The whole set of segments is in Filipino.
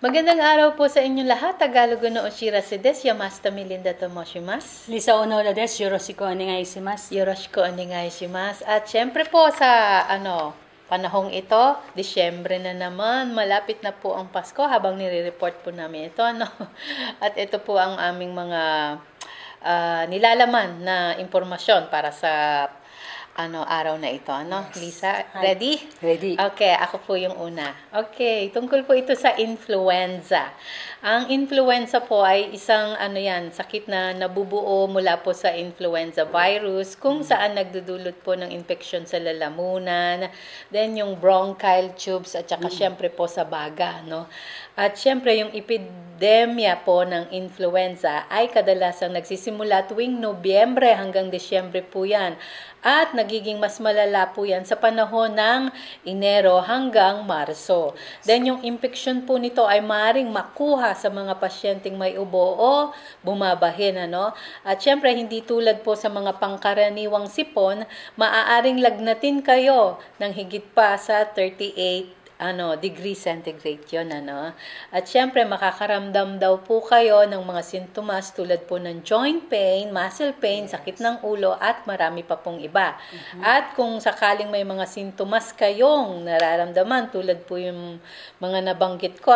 Magandang araw po sa inyong lahat. Tagalog no Oshira Sedes, Yamasta Milinda Tomoshimasu. Lisa Onola des, Yoroshiku onegaishimasu. Yoroshiku onegaishimasu. At syempre po sa panahong ito, Disyembre na naman, malapit na po ang Pasko habang nire-report po namin ito. At ito po ang aming mga nilalaman na impormasyon para sa araw na ito. Yes. Lisa, ready? Ready. Okay, ako po yung una. Okay, tungkol po ito sa influenza. Ang influenza po ay isang sakit na nabubuo mula po sa influenza virus kung saan nagdudulot po ng infection sa lalamunan, then yung bronchial tubes at saka syempre po sa baga, no? At syempre yung epidemya po ng influenza ay kadalasang nagsisimula tuwing Nobyembre hanggang Disyembre po yan. At nagiging mas malala po yan sa panahon ng Enero hanggang Marso. Then yung infection po nito ay maaaring makuha sa mga pasyenteng may ubo o bumabahin. At syempre hindi tulad po sa mga pangkaraniwang sipon, maaaring lagnatin kayo ng higit pa sa 38 degree centigrade yun, At syempre, makakaramdam daw po kayo ng mga sintomas tulad po ng joint pain, muscle pain, sakit ng ulo, at marami pa pong iba. At kung sakaling may mga sintomas kayong nararamdaman, tulad po yung mga nabanggit ko,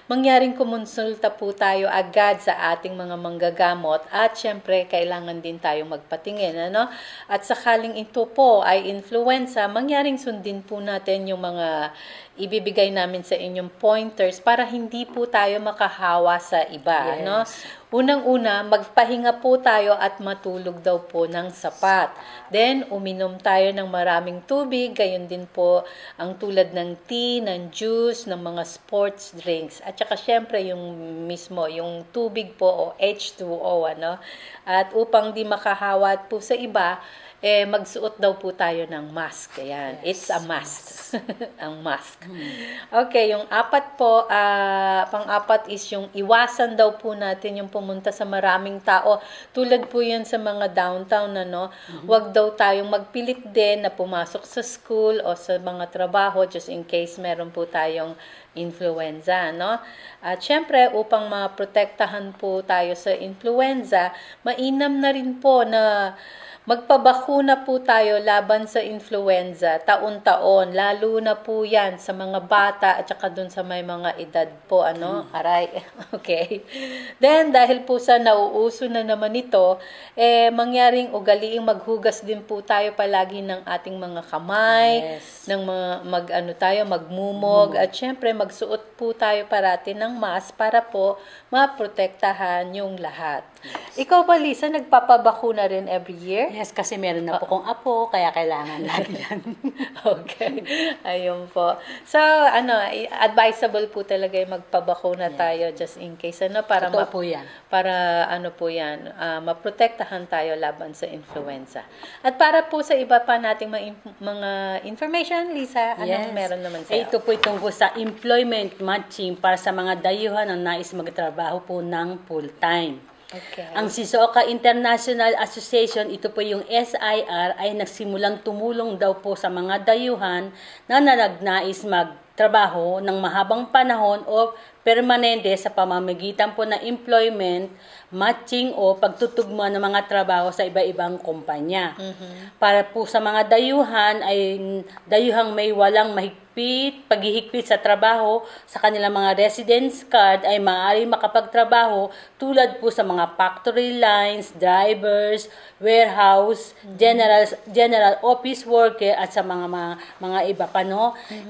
mangyaring kumonsulta po tayo agad sa ating mga manggagamot at syempre, kailangan din tayong magpatingin, At sakaling ito po ay influenza, mangyaring sundin po natin yung mga ibibigay namin sa inyong pointers para hindi po tayo makahawa sa iba. Yes. Unang-una, magpahinga po tayo at matulog daw po ng sapat. Then, uminom tayo ng maraming tubig, gayon din po ang tulad ng tea, ng juice, ng mga sports drinks. At saka syempre yung mismo, yung tubig po o H2O. At upang di makahawa po sa iba, magsuot daw po tayo ng mask. Ayan. Yes. It's a must. Ang mask. Okay, yung apat po, pang-apat is yung iwasan daw po natin yung pumunta sa maraming tao. Tulad po yan sa mga downtown, Huwag daw tayong magpilit din na pumasok sa school o sa mga trabaho just in case meron po tayong influenza, At syempre, upang maprotektahan po tayo sa influenza, mainam na rin po na magpabakuna po tayo laban sa influenza taon-taon, lalo na po yan sa mga bata at saka dun sa may mga edad po, aray, okay. Then, dahil po sa nauuso na naman ito, mangyaring ugaliing maghugas din po tayo palagi ng ating mga kamay, Yes. ng magmumog, at syempre magsuot po tayo parati ng mask para po maprotektahan yung lahat. Yes. Ikaw ba, Lisa, nagpapabakuna rin every year? Yes, kasi meron na po kong apo, kaya kailangan lagi yan. Okay. Ayun po. So, advisable po talaga yung magpabakuna tayo just in case, para Totoo po yan. Para maprotektahan tayo laban sa influenza. At para po sa iba pa nating mga information, Lisa, anong meron naman sa'yo? Ito po tungkol sa employment matching para sa mga dayuhan na nais magtrabaho po ng full-time. Okay. Ang Shizuoka International Association, ito po yung SIR, ay nagsimulang tumulong daw po sa mga dayuhan na nagnais magtrabaho ng mahabang panahon o permanente sa pamamagitan po ng employment matching o pagtutugma ng mga trabaho sa iba-ibang kumpanya. Para po sa mga dayuhan ay dayuhang may walang paghihigpit sa trabaho sa kanilang mga residence card ay maaari makapagtrabaho tulad po sa mga factory lines, drivers, warehouse, general office worker at sa mga iba pa,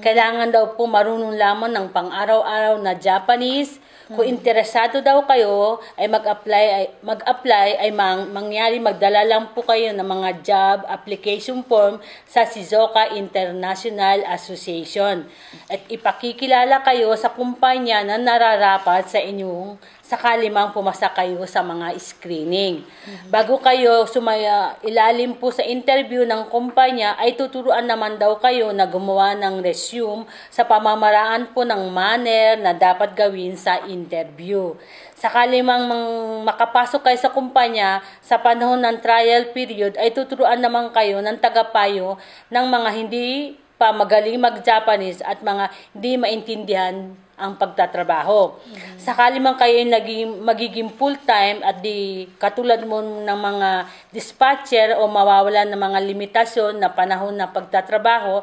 Kailangan daw po marunong lamang ng pang-araw-araw na Japanese. Kung interesado daw kayo ay mag-apply ay mangyari magdala lang po kayo ng mga job application form sa Shizuoka International Association. At ipakikilala kayo sa kumpanya na nararapat sa inyong sakali mang pumasa kayo sa mga screening. Bago kayo ilalim po sa interview ng kumpanya, ay tuturuan naman daw kayo na gumawa ng resume sa pamamaraan po ng manner na dapat gawin sa interview. Sakali mang makapasok kayo sa kumpanya sa panahon ng trial period, ay tuturuan naman kayo ng tagapayo ng mga hindi pa magaling mag-Japanese at mga hindi maintindihan ang pagtatrabaho. Sakali man kayo magiging full-time at di katulad mo ng mga dispatcher o mawawalan ng mga limitasyon na panahon na pagtatrabaho,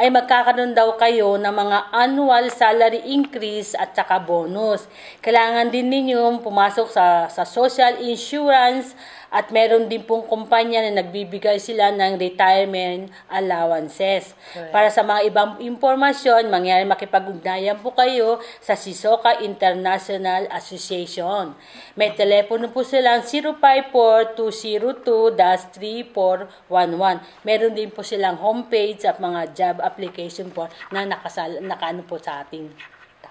ay magkakaroon daw kayo ng mga annual salary increase at saka bonus. Kailangan din ninyo pumasok sa social insurance at meron din pong kumpanya na nagbibigay sila ng retirement allowances. Correct. Para sa mga ibang impormasyon, makipag-ugnayan po kayo sa Shizuoka International Association. May telepono po silang 054-202-3411. Meron din po silang homepage at mga job application po na nakaano po sa ating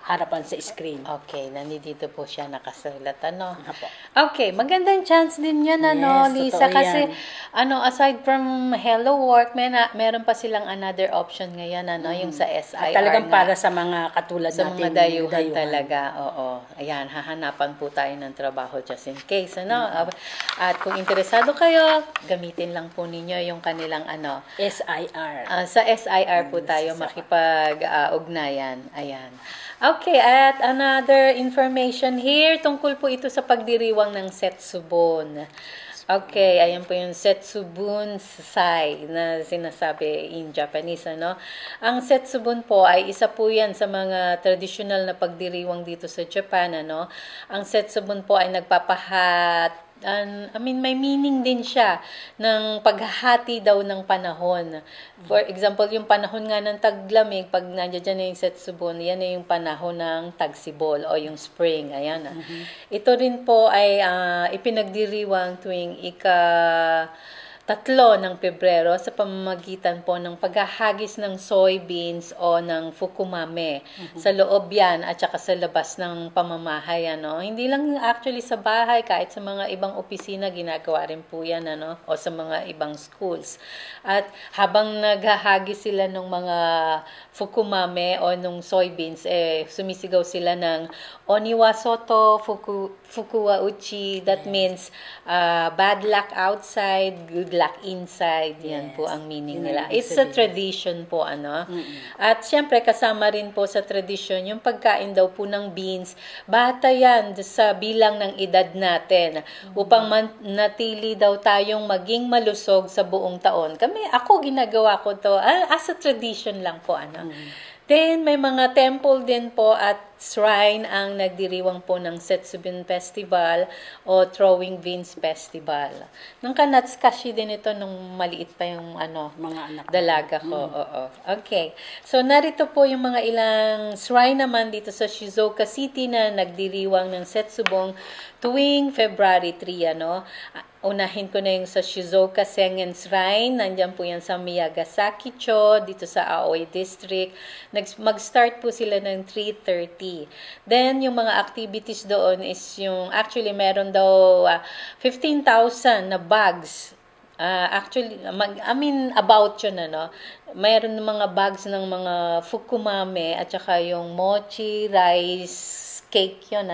harapan sa screen. Okay, nandito po siya nakasulat, ano? Apo. Okay, magandang chance din yan, ano, Yes, Lisa, totoo kasi, yan. aside from Hello Work, meron pa silang another option ngayon, yung sa SIR At talagang na, para sa mga katulad sa natin. mga dayuhan talaga, oo. Ayan, hahanapan po tayo ng trabaho just in case, ano? At kung interesado kayo, gamitin lang po ninyo yung kanilang, SIR. sa SIR po tayo makipag-ugnayan. Ayan. Okay, at another information here, tungkol po ito sa pagdiriwang ng Setsubun. Okay, ayan po yung Setsubun Sai na sinasabi in Japanese, ano? Ang Setsubun po ay isa po yan sa mga traditional na pagdiriwang dito sa Japan, ano? Ang Setsubun po ay may meaning din siya ng paghahati daw ng panahon. For example, yung panahon nga ng taglamig, pag nandiyan na yung Setsubun, yan na yung panahon ng tagsibol o yung spring. Ayan. Ito rin po ay ipinagdiriwang tuwing ika-3 ng Pebrero sa pamamagitan po ng paghahagis ng soybeans o ng fukumame. Sa loob yan at saka sa labas ng pamamahay. Hindi lang actually sa bahay, kahit sa mga ibang opisina, ginagawa rin po yan, o sa mga ibang schools. At habang naghahagis sila ng mga fukumame o ng soybeans, sumisigaw sila ng Oniwa Soto Fukuwa Uchi. That means bad luck outside, good luck inside. Yan po ang meaning nila. It's a tradition po, At syempre, kasama rin po sa tradition, yung pagkain daw po ng beans, bata yan sa bilang ng edad natin. Upang natili daw tayong maging malusog sa buong taon. Ako ginagawa ko to as a tradition lang po, Then, may mga temple din po at shrine ang nagdiriwang po ng Setsubun Festival o Throwing Beans Festival. Nung kanatsukashi din ito nung maliit pa yung mga anak dalaga ko. Oo. Okay. So, narito po yung mga ilang shrine naman dito sa Shizuoka City na nagdiriwang ng Setsubun tuwing February 3, Unahin ko na yung sa Shizuoka Sengen Shrine. Nandyan po yan sa Miyagasaki-cho, dito sa Aoi District. Mag-start po sila ng 3:30. Then, yung mga activities doon is actually, meron daw 15,000 na bags. About yun, Mayroon mga bags ng mga fukumame at saka yung mochi, rice, cake yun,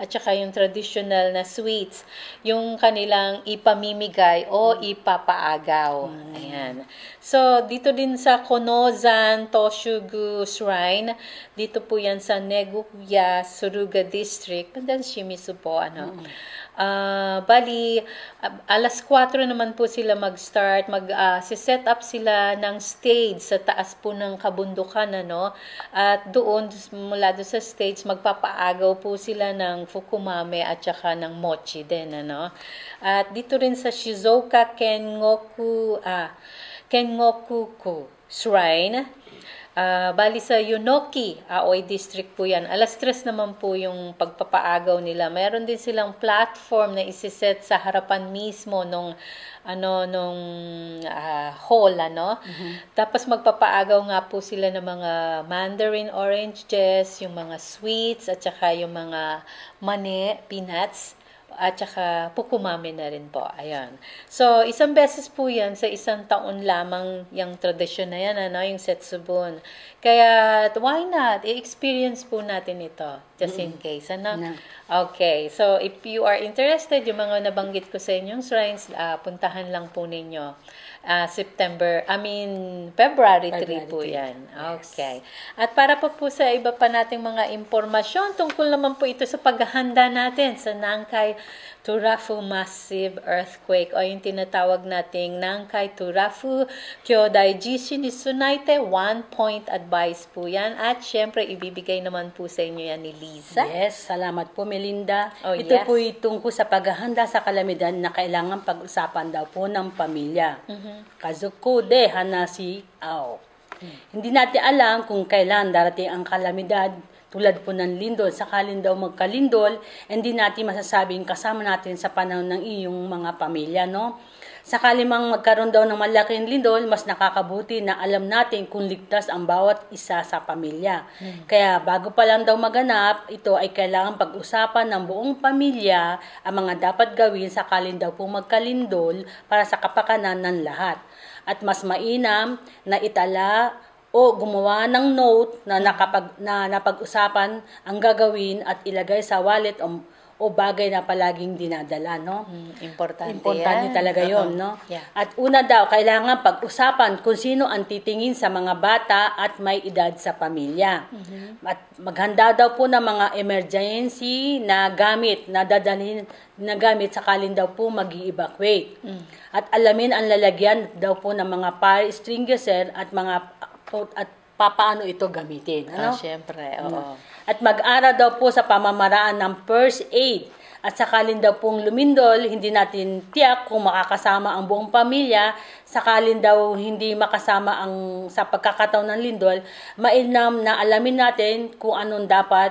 At saka yung traditional na sweets, yung kanilang ipamimigay o ipapaagaw. Ayan. So, dito din sa Konozan Toshugu Shrine, dito po yan sa Neguya, Suruga District, and Shimizu po, Bali, alas 4 naman po sila mag-start, set up sila ng stage sa taas po ng kabundukan, At doon, mula doon sa stage, magpapaagaw po sila ng fukumame at saka ng mochi din, At dito rin sa Shizuoka Kengoku Shrine, bali sa Yunoki, Aoi District po yan. Alas 3 naman po yung pagpapaagaw nila. Meron din silang platform na isiset sa harapan mismo nung hall, Tapos magpapaagaw nga po sila ng mga mandarin oranges, yung mga sweets, at saka yung mga mane, peanuts, at saka pukumame na rin po. Ayan. So, isang beses po yan sa isang taon lamang yung tradisyon na yan, yung Setsubun. Kaya, why not? I-experience po natin ito, just in case. Okay. So, if you are interested, yung mga nabanggit ko sa inyong shrines, puntahan lang po ninyo. February 3 February po 3. yan. Okay. At para po sa iba pa nating mga impormasyon, tungkol naman po ito sa paghahanda natin sa Nangkai Turafu Massive Earthquake o yung tinatawag nating Nangkai Turafu Kyodai Jishin Tsunaite 1-point advice po yan. At syempre, ibibigay naman po sa inyo yan ni Liza. Yes, salamat po Melinda. Oh, Ito yes. po tungkol sa paghahanda sa kalamidad na kailangan pag-usapan daw po ng pamilya. Kazuko de Hanashi Ao. Hindi natin alam kung kailan darating ang kalamidad tulad po ng lindol. Sakalin daw magkalindol, hindi natin masasabing kasama natin sa panahon ng iyong mga pamilya, no? Sakali mang magkaroon daw ng malaking lindol, mas nakakabuti na alam natin kung ligtas ang bawat isa sa pamilya. Kaya bago pa lang daw maganap, ito ay kailangan pag-usapan ng buong pamilya ang mga dapat gawin sakalin daw po magkalindol para sa kapakanan ng lahat. At mas mainam na itala o gumawa ng note na napag-usapan ang gagawin at ilagay sa wallet o bagay na palaging dinadala, no? Importante Importante yan. talaga yon, no? Yeah. At una daw, kailangan pag-usapan kung sino ang titingin sa mga bata at may edad sa pamilya. At maghanda daw po ng mga emergency na gamit, na dadalhin na gamit sakalin daw po mag-i-evacuate. At alamin ang lalagyan daw po ng mga fire extinguisher at paano ito gamitin. Ano? Syempre, oo. At mag-aral daw po sa pamamaraan ng first aid. At sakalin daw pong lumindol, hindi natin tiyak kung makakasama ang buong pamilya. Sakalin daw hindi makasama sa pagkakataon ng lindol, mainam na alamin natin kung anong dapat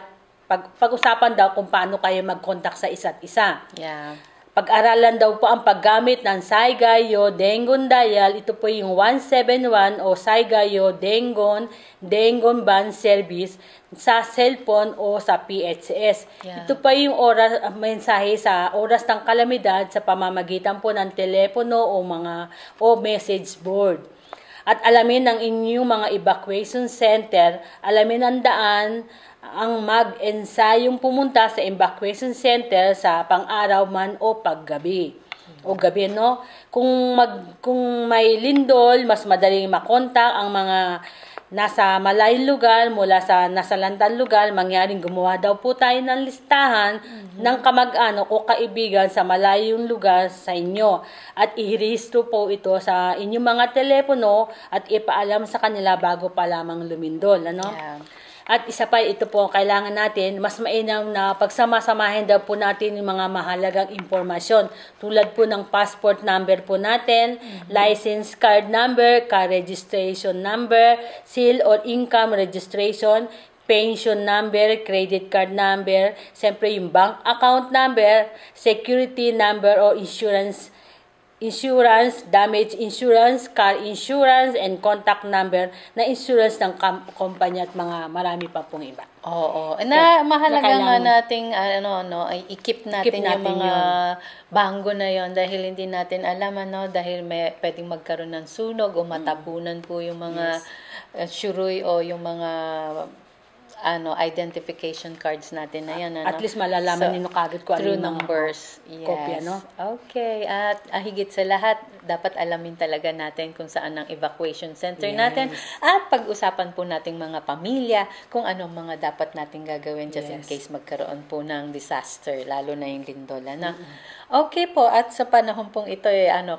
pag-usapan daw kung paano kayo mag-contact sa isa't isa. Yeah. Pag-aralan daw po ang paggamit ng Saigayo Dengon Dial. Ito po yung 171 o Saigayo Dengon Ban Service sa cellphone o sa PHS. Yeah. Ito pa yung mensahe sa oras ng kalamidad sa pamamagitan po ng telepono o message board. At alamin ng inyong mga evacuation center, alamin ang daan ang mag-ensayong pumunta sa evacuation center sa pang-araw man o paggabi. O gabi, no? Kung may lindol, mas madaling makontak ang mga nasa malayong lugar mula sa nasalantang lugar. Mangyaring gumawa daw po tayo ng listahan ng kamag-anak o kaibigan sa malayong lugar sa inyo. At ihirehistro po ito sa inyong mga telepono at ipaalam sa kanila bago pa lamang lumindol. Ano? Yeah. At isa pa, ito po ang kailangan natin, mas mainam na pagsama-samahin daw po natin yung mga mahalagang impormasyon. Tulad po ng passport number po natin, license card number, car registration number, seal or income registration, pension number, credit card number, siyempre yung bank account number, security number o insurance, damage insurance, car insurance, and contact number na insurance ng kumpanya at mga marami pa pong iba. Oo. Mahalaga nga nating i-keep natin yung mga banggo na yon dahil hindi natin alam dahil pwedeng magkaroon ng sunog o matabunan po yung mga syuroy o yung mga identification cards natin na yan. At least malalaman nyo kagad kung through ano yung numbers. Yes. kopya, no? Okay. At higit sa lahat, dapat alamin talaga natin kung saan ang evacuation center natin. At pag-usapan po nating mga pamilya kung anong mga dapat nating gagawin just in case magkaroon po ng disaster, lalo na yung lindol. Okay po. At sa panahon pong ito,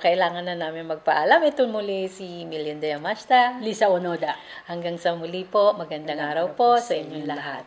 kailangan na namin magpaalam. Ito muli si Melinda Yamashita. Lisa Onoda. Hanggang sa muli po, magandang araw po sa inyong lahat.